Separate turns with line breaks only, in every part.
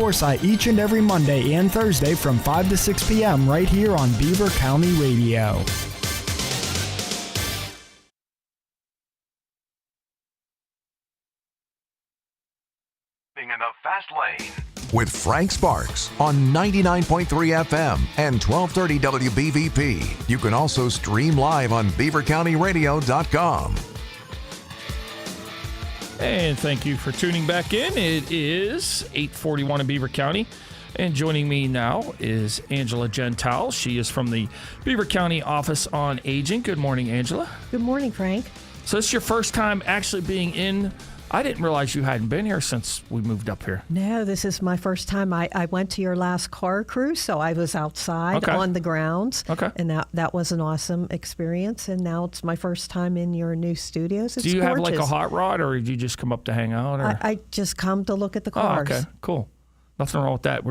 Forsyth each and every Monday and Thursday from 5 to 6 p.m. right here on Beaver County Radio.
In the fast lane
with Frank Sparks on 99.3 FM and 1230 WBVP. You can also stream live on beavercountyradio.com.
And thank you for tuning back in. It is 8:41 in Beaver County. And joining me now is Angela Gentile. She is from the Beaver County Office on Aging. Good morning, Angela.
Good morning, Frank.
So this is your first time actually being in. I didn't realize you hadn't been here since we moved up here.
No, this is my first time. I went to your last car cruise, so I was outside on the grounds.
Okay.
And that was an awesome experience. And now it's my first time in your new studios. It's
Do you
gorgeous.
have like a hot rod, or did you just come up to hang out? Or?
I just come to look at the cars.
Oh, okay, cool. Nothing wrong with that.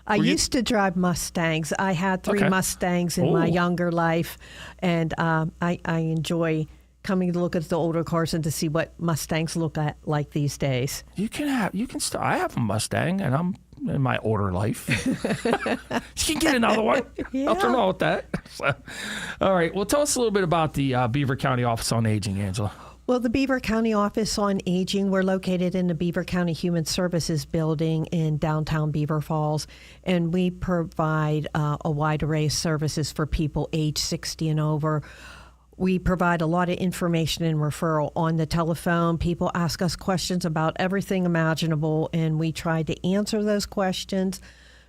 I used to drive Mustangs. I had three Mustangs in my younger life, and I enjoy coming to look at the older cars and to see what Mustangs look at like these days.
I have a Mustang, and I'm in my older life. You can get another one.
Yeah.
Nothing wrong with that. So, all right. Well, tell us a little bit about the Beaver County Office on Aging, Angela.
Well, the Beaver County Office on Aging, we're located in the Beaver County Human Services Building in downtown Beaver Falls, and we provide a wide array of services for people age 60 and over. We provide a lot of information and referral on the telephone. People ask us questions about everything imaginable, and we try to answer those questions.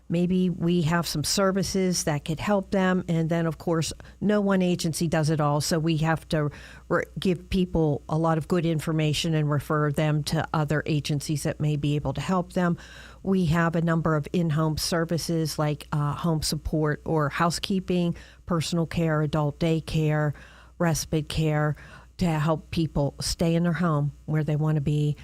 Maybe we have some services that could help them. And then, of course, no one agency does it all. So we have to give people a lot of good information and refer them to other agencies that may be able to help them. We have a number of in-home services like home support or housekeeping, personal care, adult daycare, respite care to help people stay in their home where they want to be.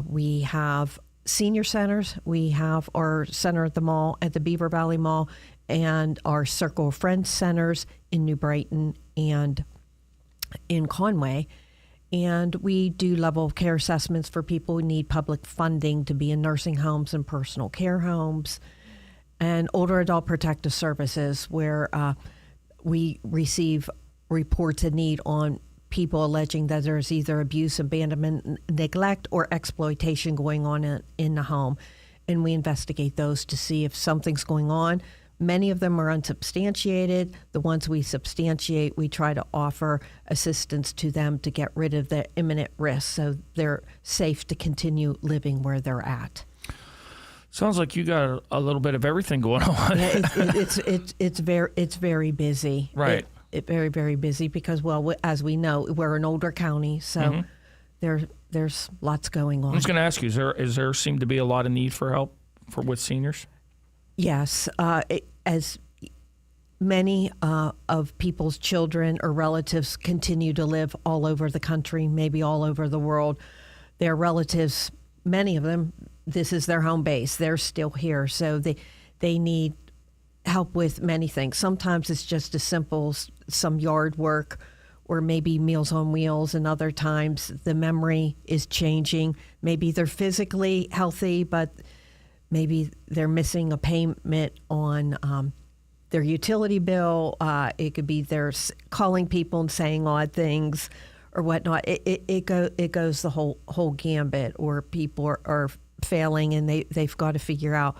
We have senior centers. We have our center at the mall, at the Beaver Valley Mall, and our Circle of Friends centers in New Brighton and in Conway. And we do level of care assessments for people who need public funding to be in nursing homes and personal care homes, and older adult protective services where we receive reports of need on people alleging that there's either abuse, abandonment, neglect, or exploitation going on in the home. And we investigate those to see if something's going on. Many of them are unsubstantiated. The ones we substantiate, we try to offer assistance to them to get rid of the imminent risk so they're safe to continue living where they're at.
Sounds like you got a little bit of everything going on.
Yeah, it's very busy.
Right.
It's very, very busy because, well, as we know, we're an older county, so there's lots going on.
I was going to ask you, is there seem to be a lot of need for help with seniors?
Yes. As many of people's children or relatives continue to live all over the country, maybe all over the world, their relatives, many of them, this is their home base. They're still here, so they need help with many things. Sometimes it's just as simple as some yard work or maybe Meals on Wheels, and other times the memory is changing. Maybe they're physically healthy, but maybe they're missing a payment on their utility bill. It could be they're calling people and saying odd things or whatnot. It goes the whole gambit, or people are failing and they've got to figure out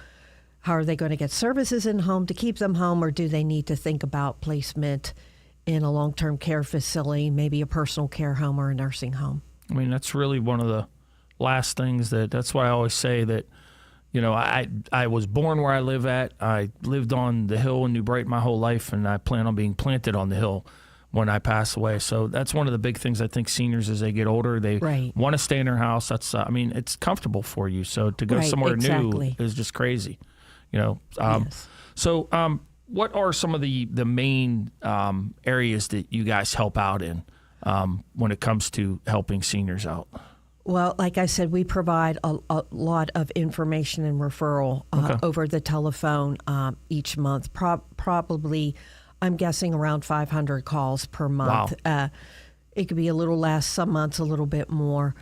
how are they going to get services in home to keep them home, or do they need to think about placement in a long-term care facility, maybe a personal care home or a nursing home?
I mean, that's really one of the last things that's why I always say that, you know, I was born where I live at. I lived on the hill in New Brighton my whole life, and I plan on being planted on the hill when I pass away. So that's one of the big things I think seniors, as they get older, they want to stay in their house. That's, I mean, it's comfortable for you. So to go somewhere new is just crazy. You know,
Yes.
So what are some of the main areas that you guys help out in when it comes to helping seniors out?
Well, like I said, we provide a lot of information and referral over the telephone each month. Probably, I'm guessing around 500 calls per month.
Wow.
It could be a little less, some months a little bit more,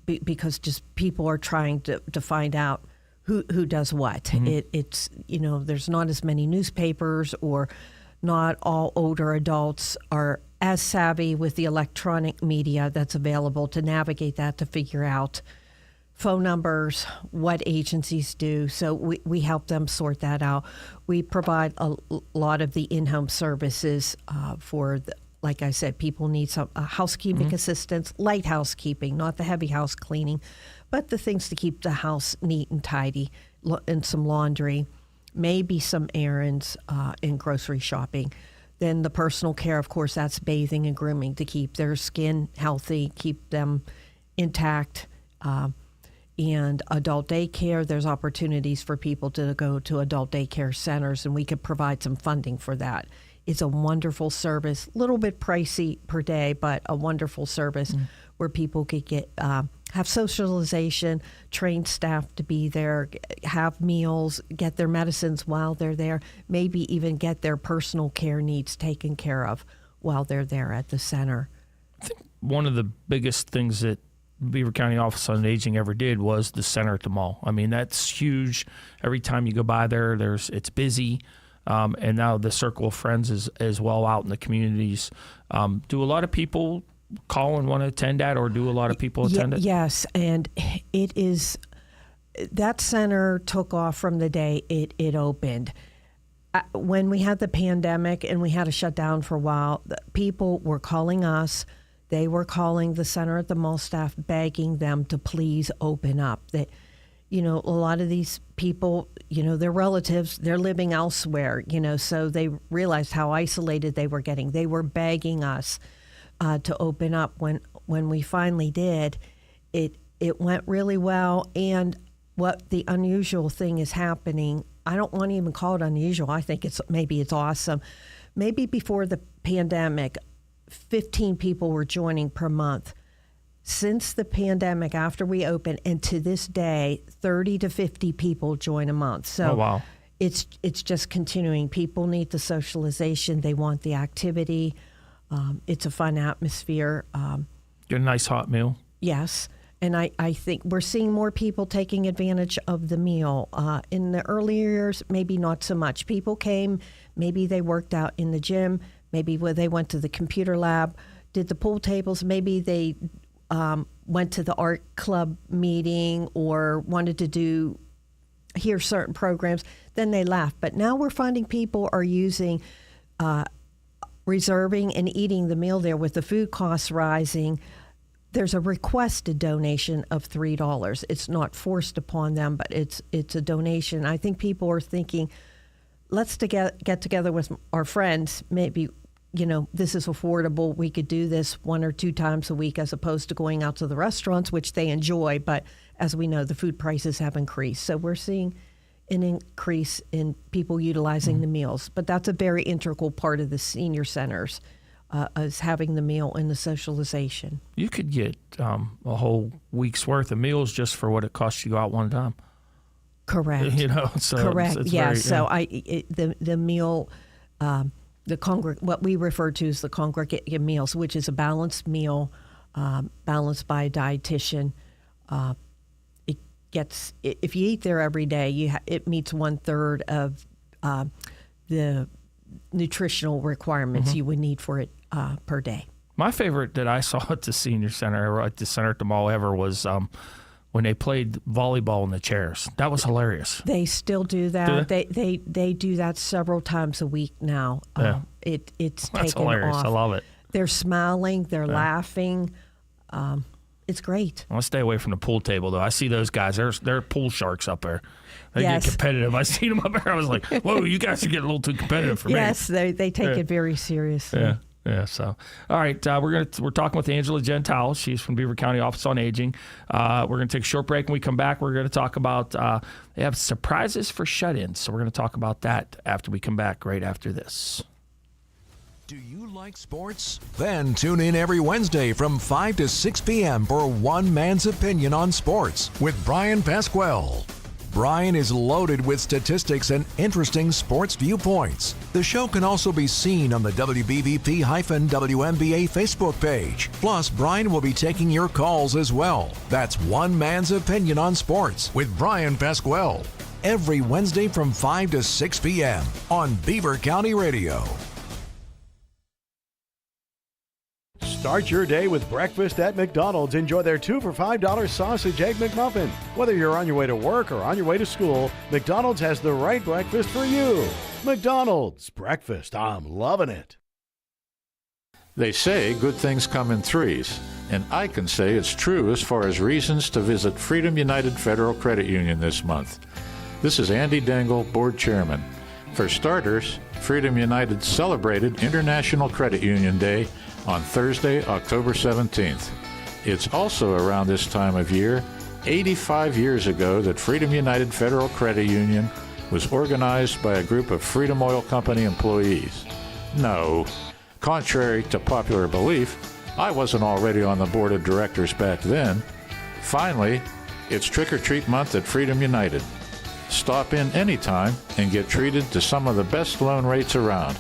because just people are trying to find out who does what. It's there's not as many newspapers, or not all older adults are as savvy with the electronic media that's available to navigate that, to figure out phone numbers, what agencies do. So we help them sort that out. We provide a lot of the in-home services like I said, people need some housekeeping assistance, light housekeeping, not the heavy house cleaning, but the things to keep the house neat and tidy, and some laundry, maybe some errands and grocery shopping. Then the personal care, of course, that's bathing and grooming to keep their skin healthy, keep them intact. And adult daycare, there's opportunities for people to go to adult daycare centers, and we could provide some funding for that. It's a wonderful service, a little bit pricey per day, but a wonderful service where people could get have socialization, trained staff to be there, have meals, get their medicines while they're there, maybe even get their personal care needs taken care of while they're there at the center.
I think one of the biggest things that Beaver County Office on Aging ever did was the center at the mall. I mean, that's huge. Every time you go by there, it's busy. And now the Circle of Friends is as well out in the communities. Do a lot of people call and want to attend that, or do a lot of people attend it?
Yes, and it is, that center took off from the day it opened. When we had the pandemic and we had to shut down for a while, people were calling us. They were calling the center at the mall staff, begging them to please open up. That, a lot of these people, their relatives, they're living elsewhere, so they realized how isolated they were getting. They were begging us to open up. When we finally did, it went really well. And what the unusual thing is happening, I don't want to even call it unusual. I think it's awesome. Maybe before the pandemic, 15 people were joining per month. Since the pandemic, after we opened, and to this day, 30 to 50 people join a month. So
wow.
It's just continuing. People need the socialization. They want the activity. It's a fun atmosphere.
Get a nice hot meal.
Yes. And I think we're seeing more people taking advantage of the meal. In the early years, maybe not so much. People came, maybe they worked out in the gym, maybe where they went to the computer lab, did the pool tables, maybe they went to the art club meeting or wanted to hear certain programs, then they left. But now we're finding people are using reserving and eating the meal there. With the food costs rising, there's a requested donation of $3. It's not forced upon them, but it's a donation. I think people are thinking, let's get together with our friends. Maybe, this is affordable. We could do this 1 or 2 times a week as opposed to going out to the restaurants, which they enjoy. But as we know, the food prices have increased. So we're seeing an increase in people utilizing the meals. But that's a very integral part of the senior centers, is having the meal and the socialization.
You could get a whole week's worth of meals just for what it costs you to go out one time.
Correct.
So
correct.
It's
yeah.
very,
So the meal, what we refer to as the congregate meals, which is a balanced meal, balanced by a dietitian. If you eat there every day, it meets 1/3 of the nutritional requirements you would need for it per day.
My favorite that I saw at the senior center, or at the center at the mall ever, was when they played volleyball in the chairs. That was hilarious.
They still do that.
Do
they do that several times a week now.
Yeah.
It's
That's
taken
hilarious.
off.
I love it.
They're smiling. They're laughing. It's great.
I stay away from the pool table, though. I see those guys. They're pool sharks up there. They
Yes.
get competitive. I seen them up there. I was like, whoa, you guys are getting a little too competitive for me.
Yes, they take it very seriously.
Yeah. Yeah. So, all right, we're talking with Angela Gentile. She's from Beaver County Office on Aging. We're going to take a short break. When we come back, we're going to talk about they have surprises for shut-ins. So we're going to talk about that after we come back. Right after this.
Do you like sports? Then tune in every Wednesday from 5 to 6 p.m. for One Man's Opinion on Sports with Brian Pasquale. Brian is loaded with statistics and interesting sports viewpoints. The show can also be seen on the WBVP-WNBA Facebook page. Plus, Brian will be taking your calls as well. That's One Man's Opinion on Sports with Brian Pasquale. Every Wednesday from 5 to 6 p.m. on Beaver County Radio.
Start your day with breakfast at McDonald's. Enjoy their 2 for $5 sausage egg McMuffin. Whether you're on your way to work or on your way to school, McDonald's has the right breakfast for you. McDonald's breakfast. I'm loving it.
They say good things come in threes, and I can say it's true as far as reasons to visit Freedom United Federal Credit Union this month. This is Andy Dangle, Board Chairman. For starters, Freedom United celebrated International Credit Union Day on Thursday, October 17th. It's also around this time of year, 85 years ago, that Freedom United Federal Credit Union was organized by a group of Freedom Oil Company employees. No, contrary to popular belief, I wasn't already on the board of directors back then. Finally, it's trick-or-treat month at Freedom United. Stop in anytime and get treated to some of the best loan rates around.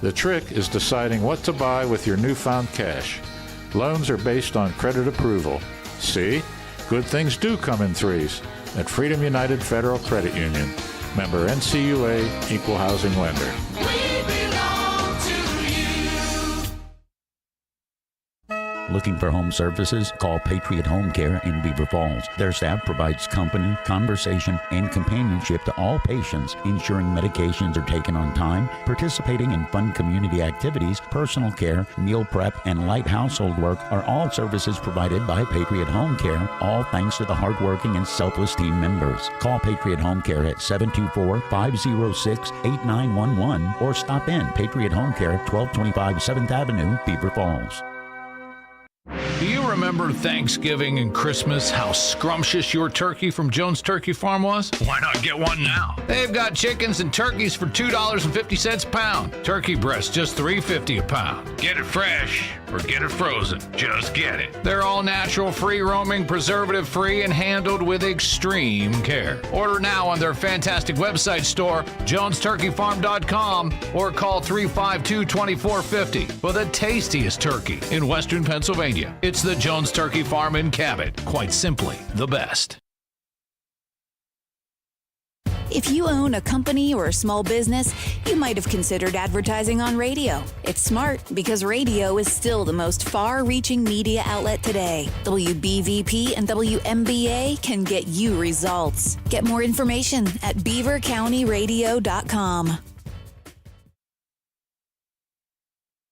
The trick is deciding what to buy with your newfound cash. Loans are based on credit approval. See? Good things do come in threes at Freedom United Federal Credit Union. Member NCUA, Equal Housing Lender.
Looking for home services? Call Patriot Home Care in Beaver Falls. Their staff provides company, conversation, and companionship to all patients, ensuring medications are taken on time, participating in fun community activities, personal care, meal prep, and light household work are all services provided by Patriot Home Care, all thanks to the hardworking and selfless team members. Call Patriot Home Care at 724-506-8911 or stop in Patriot Home Care, 1225 7th Avenue, Beaver Falls.
Do you remember Thanksgiving and Christmas, how scrumptious your turkey from Jones Turkey Farm was? Why not get one now? They've got chickens and turkeys for $2.50 a pound. Turkey breast just $3.50 a pound. Get it fresh or get it frozen. Just get it. They're all natural, free-roaming, preservative-free, and handled with extreme care. Order now on their fantastic website store, jonesturkeyfarm.com, or call 352-2450 for the tastiest turkey in Western Pennsylvania. It's the Jones Turkey Farm in Cabot. Quite simply, the best.
If you own a company or a small business, you might have considered advertising on radio. It's smart because radio is still the most far-reaching media outlet today. WBVP and WMBA can get you results. Get more information at beavercountyradio.com.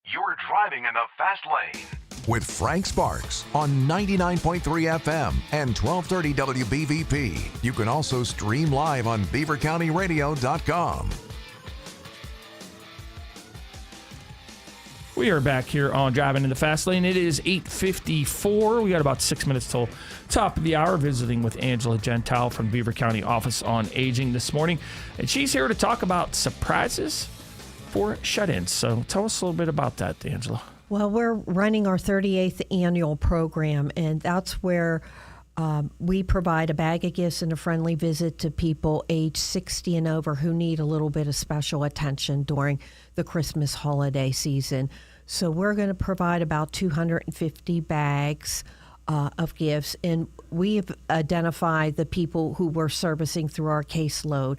You're driving in the fast lane
with Frank Sparks on 99.3 FM and 1230 WBVP. You can also stream live on beavercountyradio.com.
We are back here on Driving in the Fast Lane. It is 8:54. We got about 6 minutes till top of the hour, visiting with Angela Gentile from Beaver County Office on Aging this morning. And she's here to talk about surprises for shut-ins. So tell us a little bit about that, Angela.
Well, we're running our 38th annual program, and that's where we provide a bag of gifts and a friendly visit to people age 60 and over who need a little bit of special attention during the Christmas holiday season. So we're going to provide about 250 bags of gifts, and we have identified the people who we're servicing through our caseload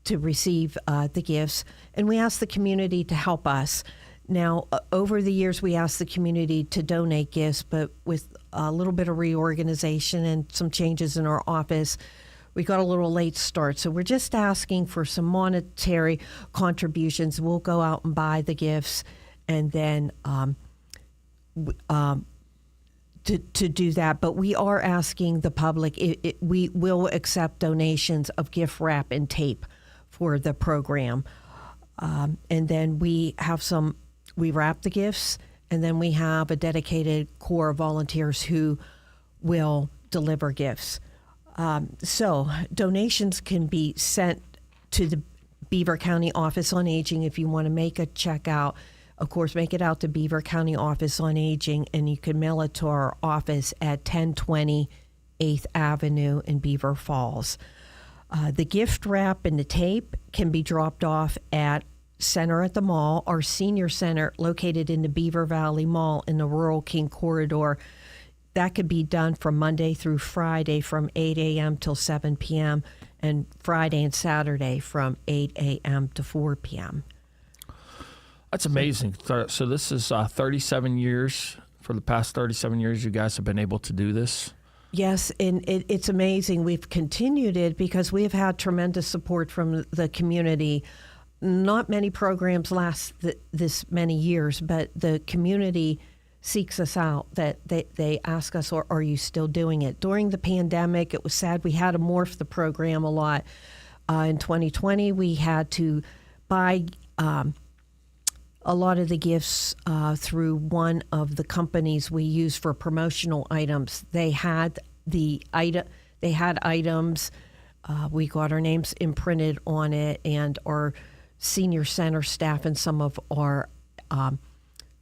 to receive the gifts, and we ask the community to help us. Now, over the years, we asked the community to donate gifts, but with a little bit of reorganization and some changes in our office, we got a little late start. So we're just asking for some monetary contributions. We'll go out and buy the gifts, and then to do that. But we are asking the public, we will accept donations of gift wrap and tape for the program. And then we wrap the gifts, and then we have a dedicated core of volunteers who will deliver gifts. So donations can be sent to the Beaver County Office on Aging. If you want to make a check out, of course, make it out to Beaver County Office on Aging, and you can mail it to our office at 1020 8th Avenue in Beaver Falls. The gift wrap and the tape can be dropped off at Center at the Mall, our senior center located in the Beaver Valley Mall in the Rural King Corridor. That could be done from Monday through Friday from 8 a.m. till 7 p.m. and Friday and Saturday from 8 a.m. to 4 p.m.
That's amazing. So this is 37 years. For the past 37 years, you guys have been able to do this?
Yes, and it's amazing. We've continued it because we have had tremendous support from the community. Not many programs last this many years, but the community seeks us out, that they ask us, are you still doing it? During the pandemic, it was sad. We had to morph the program a lot. In 2020, we had to buy a lot of the gifts through one of the companies we use for promotional items. They had items. We got our names imprinted on it, and our senior center staff and some of our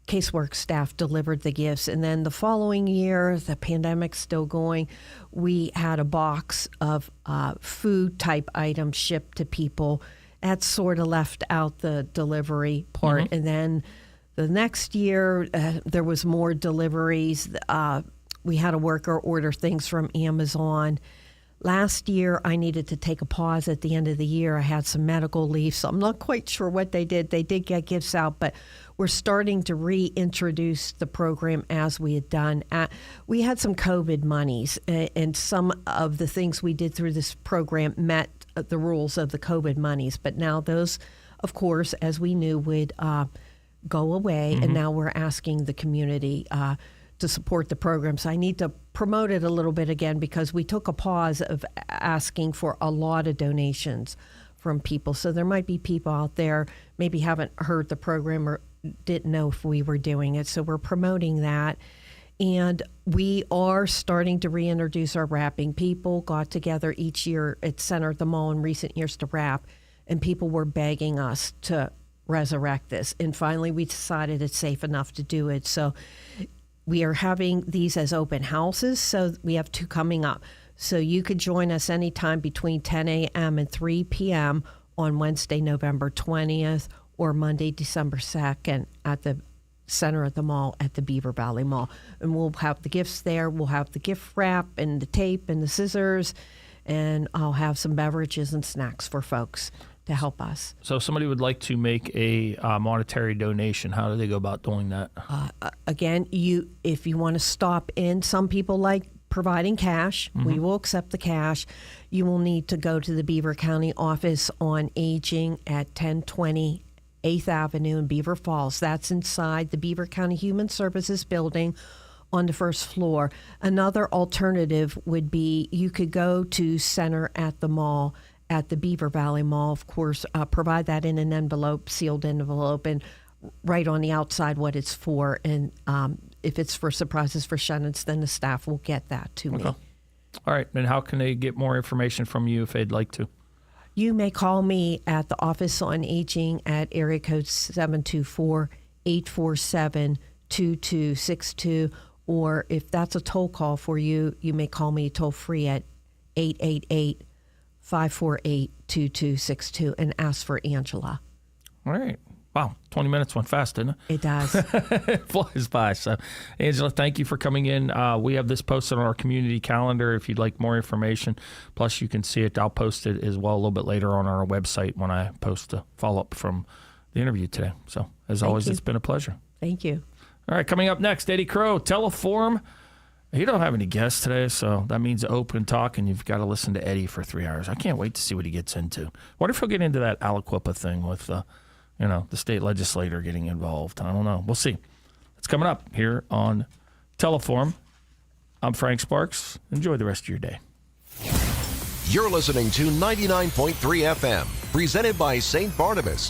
casework staff delivered the gifts. And then the following year, the pandemic's still going, we had a box of food type items shipped to people. That sort of left out the delivery part. Mm-hmm. And then the next year, there was more deliveries. We had a worker order things from Amazon. Last year, I needed to take a pause at the end of the year. I had some medical leave, so I'm not quite sure what they did. They did get gifts out, but we're starting to reintroduce the program as we had done. We had some COVID monies, and some of the things we did through this program met the rules of the COVID monies. But now those, of course, as we knew, would go away, mm-hmm. and now we're asking the community to support the program. So I need to promote it a little bit again because we took a pause of asking for a lot of donations from people. So there might be people out there maybe haven't heard the program or didn't know if we were doing it. So we're promoting that. And we are starting to reintroduce our wrapping. People got together each year at Center at the Mall in recent years to wrap, and people were begging us to resurrect this. And finally, we decided it's safe enough to do it. So we are having these as open houses, so we have 2 coming up. So you could join us anytime between 10 a.m. and 3 p.m. on Wednesday, November 20th, or Monday, December 2nd at the Center at the Mall at the Beaver Valley Mall. And we'll have the gifts there. We'll have the gift wrap and the tape and the scissors, and I'll have some beverages and snacks for folks to help us.
So if somebody would like to make a monetary donation, how do they go about doing that?
Again, if you want to stop in, some people like providing cash. Mm-hmm. We will accept the cash. You will need to go to the Beaver County Office on Aging at 1020 8th Avenue in Beaver Falls. That's inside the Beaver County Human Services building on the first floor. Another alternative would be you could go to Center at the Mall at the Beaver Valley Mall, of course, provide that in an envelope, sealed envelope, and write on the outside what it's for. And if it's for surprises for Shutins, then the staff will get that to me.
All right. And how can they get more information from you if they'd like to?
You may call me at the Office on Aging at area code 724-847-2262. Or if that's a toll call for you, you may call me toll free at 888-548-2262 and ask for Angela.
All right. Wow, 20 minutes went fast, didn't it?
It does.
It flies by. So, Angela, thank you for coming in. We have this posted on our community calendar if you'd like more information. Plus, you can see it. I'll post it as well a little bit later on our website when I post a follow-up from the interview today. So, as always, it's been a pleasure.
Thank you.
All right, coming up next, Eddie Crow, Teleform. You don't have any guests today, so that means open talk, and you've got to listen to Eddie for 3 hours. I can't wait to see what he gets into. What if he'll get into that Aliquippa thing with the state legislator getting involved? I don't know. We'll see. It's coming up here on Teleform. I'm Frank Sparks. Enjoy the rest of your day.
You're listening to 99.3 FM, presented by St. Barnabas.